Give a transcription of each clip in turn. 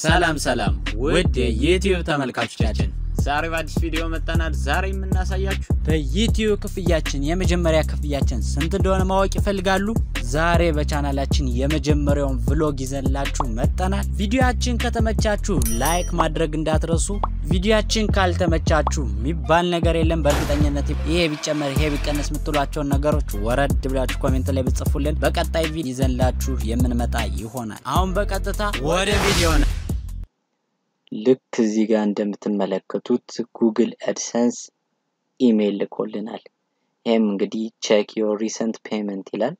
ሰላም ሰላም ውድ የዩትዩብ ተመልካቾቻችን ዛሬ በአዲስ ቪዲዮ መጣናል። ዛሬ የምናሳያችሁ በዩትዩብ ክፍያችን የመጀመሪያ ክፍያችን ስንት እንደሆነ ማወቅ ይፈልጋሉ? ዛሬ በቻናላችን የመጀመሪያውን ቭሎግ ይዘንላችሁ መጣናል። ቪዲዮአችን ከተመቻችሁ ላይክ ማድረግ እንዳትረሱ። ቪዲዮአችን ካልተመቻችሁ የሚባል ነገር የለም። በእርግጠኝነት ይሄ ቢጨመር ይሄ ቢቀነስ የምትሏቸው ነገሮች ወረድ ብላችሁ ኮሜንት ላይ ብትጽፉልን በቀጣይ ቪዲዮ ይዘንላችሁ የምንመጣ ይሆናል። አሁን በቀጥታ ወደ ቪዲዮ ነው። ልክ እዚህ ጋር እንደምትመለከቱት ጉግል adsense ኢሜል ልኮልናል። ይሄም እንግዲህ check your recent payment ይላል።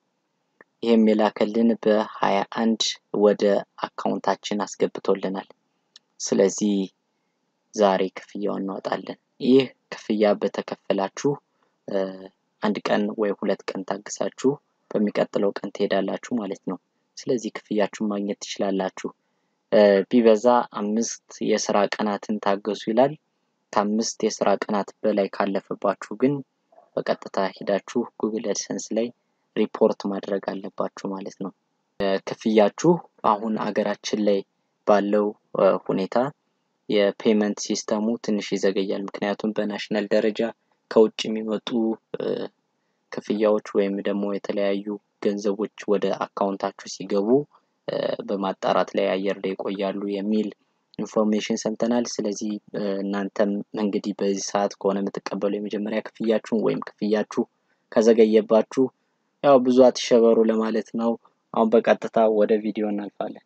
ይሄም የላከልን በ21 ወደ አካውንታችን አስገብቶልናል። ስለዚህ ዛሬ ክፍያውን እናወጣለን። ይህ ክፍያ በተከፈላችሁ አንድ ቀን ወይ ሁለት ቀን ታግሳችሁ በሚቀጥለው ቀን ትሄዳላችሁ ማለት ነው። ስለዚህ ክፍያችሁን ማግኘት ትችላላችሁ። ቢበዛ 5 የሥራ ቀናትን ታገሱ ይላል። ከ5 የሥራ ቀናት በላይ ካለፈባችሁ ግን በቀጥታ ሄዳችሁ ጉግል adsense ላይ ሪፖርት ማድረግ አለባችሁ ማለት ነው። ክፍያችሁ አሁን አገራችን ላይ ባለው ሁኔታ የፔመንት ሲስተሙ ትንሽ ይዘገያል። ምክንያቱም በናሽናል ደረጃ ከውጭ የሚመጡ ክፍያዎች ወይም ደግሞ የተለያዩ ገንዘቦች ወደ አካውንታችሁ ሲገቡ በማጣራት ላይ አየር ላይ ቆያሉ የሚል ኢንፎርሜሽን ሰምተናል። ስለዚህ እናንተም እንግዲህ በዚህ ሰዓት ከሆነ የምትቀበሉ የመጀመሪያ ክፍያችሁን ወይም ክፍያችሁ ከዘገየባችሁ ያው ብዙ አትሸበሩ ለማለት ነው። አሁን በቀጥታ ወደ ቪዲዮ እናልፋለን።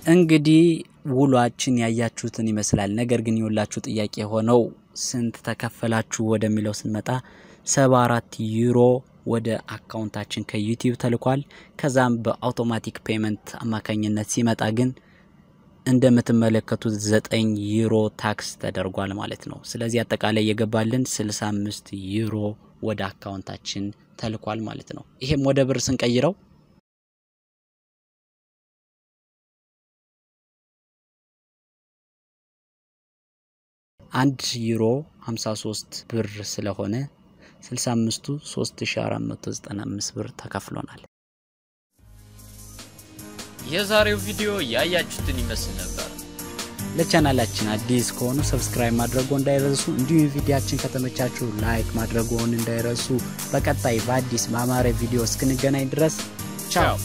እንግዲህ ውሏችን ያያችሁትን ይመስላል ነገር ግን ይወላችሁ ጥያቄ ሆነው ስንት ተከፈላችሁ ወደሚለው ስንመጣ 74 ዩሮ ወደ አካውንታችን ከዩቲዩብ ተልኳል ከዛም በአውቶማቲክ ፔመንት አማካኝነት ሲመጣ ግን እንደምትመለከቱት 9 ዩሮ ታክስ ተደርጓል ማለት ነው ስለዚህ አጠቃላይ የገባልን 65 ዩሮ ወደ አካውንታችን ተልኳል ማለት ነው ይሄም ወደ ብር ስንቀይረው 1 ዩሮ 53 ብር ስለሆነ 65ቱ 3495 ብር ተከፍሎናል የዛሬው ቪዲዮ ያያችሁትን ይመስል ነበር ለቻናላችን አዲስ ከሆኑ ሰብስክራይብ ማድረጉ እንዳይረሱ እንዲሁም ቪዲዮአችን ከተመቻችሁ ላይክ ማድረጉን እንዳይረሱ በቀጣይ በአዲስ ማማረ ቪዲዮ እስክንገናኝ ድረስ ቻው